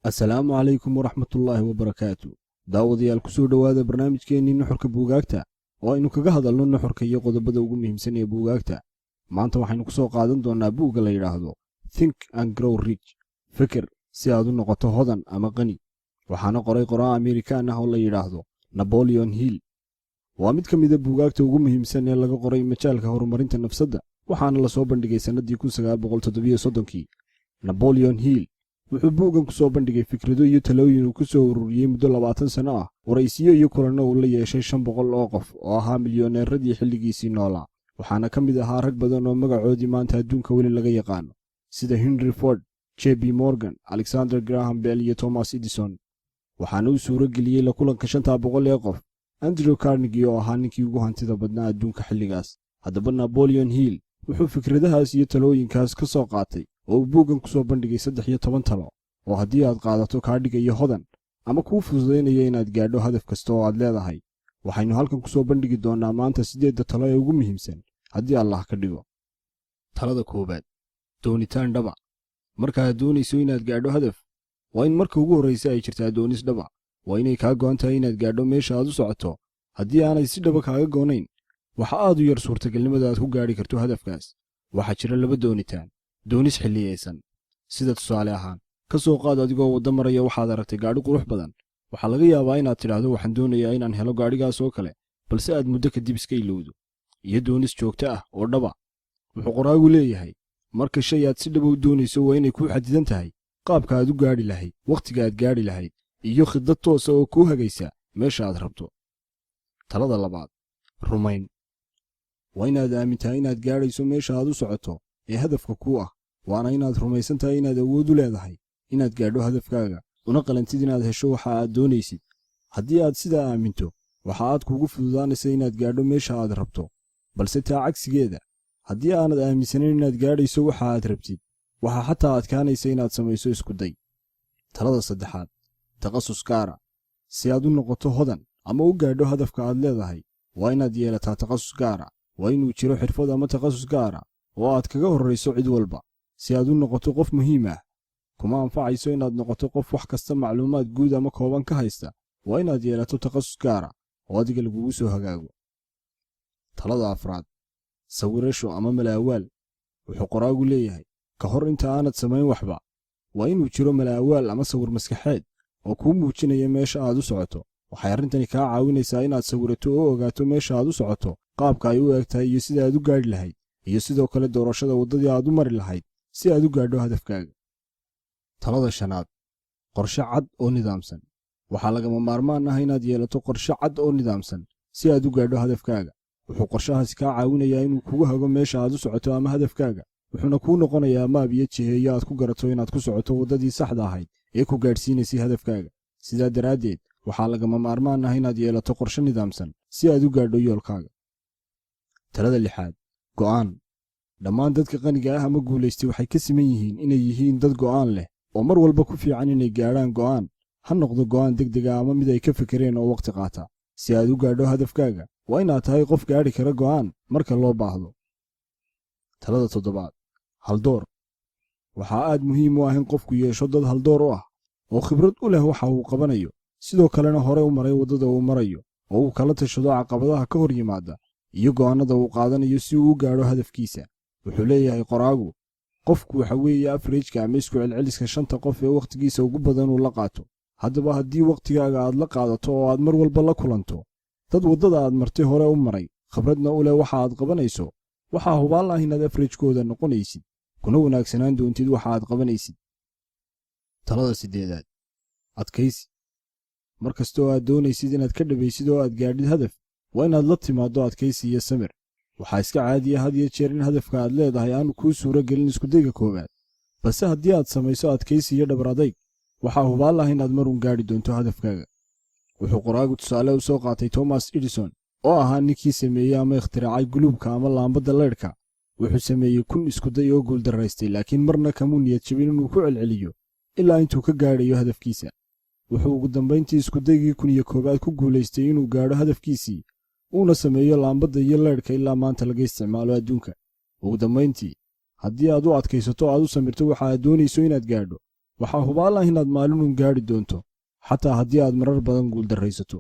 asalaamu calaykum waraxmatullaahi wabarakaatu. daawadayaal ku soo dhowaada barnaamijkeennii nuxurka buugaagta oo aynu kaga hadalno nuxurka iyo qodobada ugu muhiimsan ee buugaagta. maanta waxaynu ku soo qaadan doonnaa buugga la yidhaahdo think and grow rich, fikir si aad u noqoto hodan ama qani. waxaana qoray qoraa Amerikaan ah oo la yidhaahdo Napoleon Hill. waa mid ka mida buugaagta ugu muhiimsan ee laga qoray majaalka horumarinta nafsadda, waxaana la soo bandhigay sannadii 1937. Napoleon Hill wuxuu buuggan ku soo bandhigay fikrado iyo talooyin uu ku soo ururiyey muddo 20 sano ah, waraysiyo iyo kulanno uu la yeeshay 500 oo qof oo ahaa milyaneeradii xilligiisii noolaa. waxaana ka mid ahaa rag badan oo magacoodii maanta adduunka weli laga yaqaano, sida Henry Ford, J.P. Morgan, Alexander Graham Bell iyo Thomas Edison. waxaana uu suuro geliyey la kulanka 500 ee qof Andrew Carnegie oo ahaa ninkii ugu hantida badnaa adduunka xilligaas. haddaba Napoleon Hill wuxuu fikradahaas iyo talooyinkaas ka soo qaatay oo uu buuggan ku soo bandhigay 13 talo oo haddii aad qaadato kaa dhigaya hodan ama kuu fududaynaya inaad gaadho hadaf kasta oo aad leedahay. waxaynu halkan ku soo bandhigi doonnaa maanta 8 talo ee ugu muhiimsan haddii Allah ka dhigo. talada koowaad: doonitaan dhaba. marka aad doonayso inaad gaadho hadaf, waa in marka ugu horraysa ay jirtaa doonis dhaba. waa inay kaa go'an tahay inaad gaadho meesha aad u socoto. haddii aanay si dhaba kaaga goonayn, waxa aad u yar suurtagalnimada aad ku gaadhi karto hadafkaas. waxaa jira 2 doonitaan: doonis xilliyeysan, sida tusaale ahaan ka soo qaad adigoo waddo maraya waxaad aragtay gaadhi qurux badan. waxaa laga yaabaa inaad tidhaahdo waxaan doonayaa inaan helo gaadhigaas oo kale, balse aad muddo kadib iska ilowdo. iyo doonis joogto ah oo dhaba. wuxuu qoraagu leeyahay, marka shay aad si dhaba u doonayso waa inay kuu xadidan tahay qaabka aad u gaadhi lahayd, wakhtiga aad gaadhi lahayd, iyo khidad toosa oo kuu hagaysa meesha aad rabto. talada labaad: rumayn. waa inaad aamintahay inaad gaadhayso meesha aad u socoto ee hadafka kuu ah, waana inaad rumaysan tahay inaad awood u leedahay inaad gaadho hadafkaaga, una qalantid inaad hesho waxa aad doonaysid. haddii aad sidaa aaminto, waxa aad kuugu fududaanaysa inaad gaadho meesha aad rabto. balse taa cagsigeeda, haddii aanad aaminsanayn inaad gaadhayso waxa aad rabtid, waxaa xataa adkaanaysa inaad samayso isku day. talada saddexaad: takhasus gaara. si aad u noqoto hodan ama u gaadho hadafka aad leedahay, waa inaad yeelataa takhasus gaara. waa inuu jiro xirfad ama takhasus gaara oo aad kaga horrayso cid walba. si aad u noqoto qof muhiim ah, kuma anfacayso inaad noqoto qof wax kasta macluumaad guud ama kooban ka haysta. waa inaad yeelato takhasus gaara oo adiga lagugu soo hagaago. talada afraad: sawirasho ama malaawaal. wuxuu qoraagu leeyahay, ka hor inta aanad samayn waxba, waa inuu jiro malaawaal ama sawir maskaxeed oo kuu muujinaya meesha aad u socoto. waxay arrintani kaa caawinaysaa inaad sawirato oo ogaato meesha aad u socoto, qaabka ay u eg tahay iyo sida aad u gaadhi lahayd, iyo sidoo kale doorashada waddadii aad u mari lahayd si aad u gaadho hadafkaaga. talada shanaad: qorshe cad oo nidaamsan. waxaa lagama maarmaan ah inaad yeelato qorshe cad oo nidaamsan si aad u gaadho hadafkaaga. wuxuu qorshahaasi kaa caawinayaa inuu kugu hago meesha aad u socoto ama hadafkaaga, wuxuuna kuu noqonayaa maab iyo jiheeyo aad ku garato inaad ku socoto waddadii saxda ahayd ee ku gaadhsiinaysay hadafkaaga. sidaa daraaddeed, waxaa lagama maarmaan ah inaad yeelato qorshe nidaamsan si aad u gaadho yoolkaaga. talada lixaad: go'aan. dhammaan dadka qaniga ah ama guulaystay waxay ka siman yihiin inay yihiin dad go'aan leh oo mar walba ku fiican inay gaadhaan go'aan, ha noqdo go'aan degdeg ah ama mid ay ka fikireen oo waqti qaata. si aad u gaadho hadafkaaga, waa inaad tahay qof gaadhi kara go'aan marka loo baahdo. talada toddobaad: haldoor. waxaa aad muhiim u ah in qofku yeesho dad haldoor u ah oo khibrad u leh waxa uu qabanayo, sidoo kalena hore u maray waddada uu marayo, oo uu kala tashado caqabadaha ka hor yimaada iyo go'aannada uu qaadanayo si uu u gaadho hadafkiisa. wuxuu leeyahay qoraagu, qofku waxa weeye afarejka ama isku celceliska 5 qof ee wakhtigiisa ugu badan uu la qaato. haddaba haddii wakhtigaaga aad la qaadato oo aad mar walba la kulanto dad waddada aad martay hore u maray, khibradna u leh waxa aad qabanayso, waxaa hubaal ah inaad afarejkooda noqonaysid, kuna wanaagsanaan doontid waxa aad qabanaysid. talada 8aad: adkaysi. mar kastoo aad doonaysid inaad ka dhabaysid oo aad gaadhid hadaf, waa inaad la timaaddo adkaysi iyo samir. waxaa iska caadiya had iyo jeer in hadafka aad leedahay aanu kuu suuro gelin iskudayga koowaad, balse haddii aad samayso adkaysi iyo dhabar adayg, waxaa hubaal ah inaad marun gaadhi doonto hadafkaaga. wuxuu qoraagu tusaale u soo qaatay Thomas Edison oo ahaa ninkii sameeyey ama ikhtiraacay guluubka ama laambadda leydhka. wuxuu sameeyey 1000 iskuday oo guuldaraystay, laakiin marna kamuu niyad jabin inuu ku celceliyo ilaa intuu ka gaadhayo hadafkiisa. wuxuu ugu dambayntii iskudaygii 1001 ku guulaystay inuu gaadho hadafkiisii, uuna sameeyo laambadda iyo leydhka ilaa maanta laga isticmaalo adduunka. ugu dambayntii, haddii aad u adkaysato aad u samirto waxa aad doonayso inaad gaadho, waxaa hubaal ah inaad maalinun gaadhi doonto xataa haddii aad marar badan guuldarraysato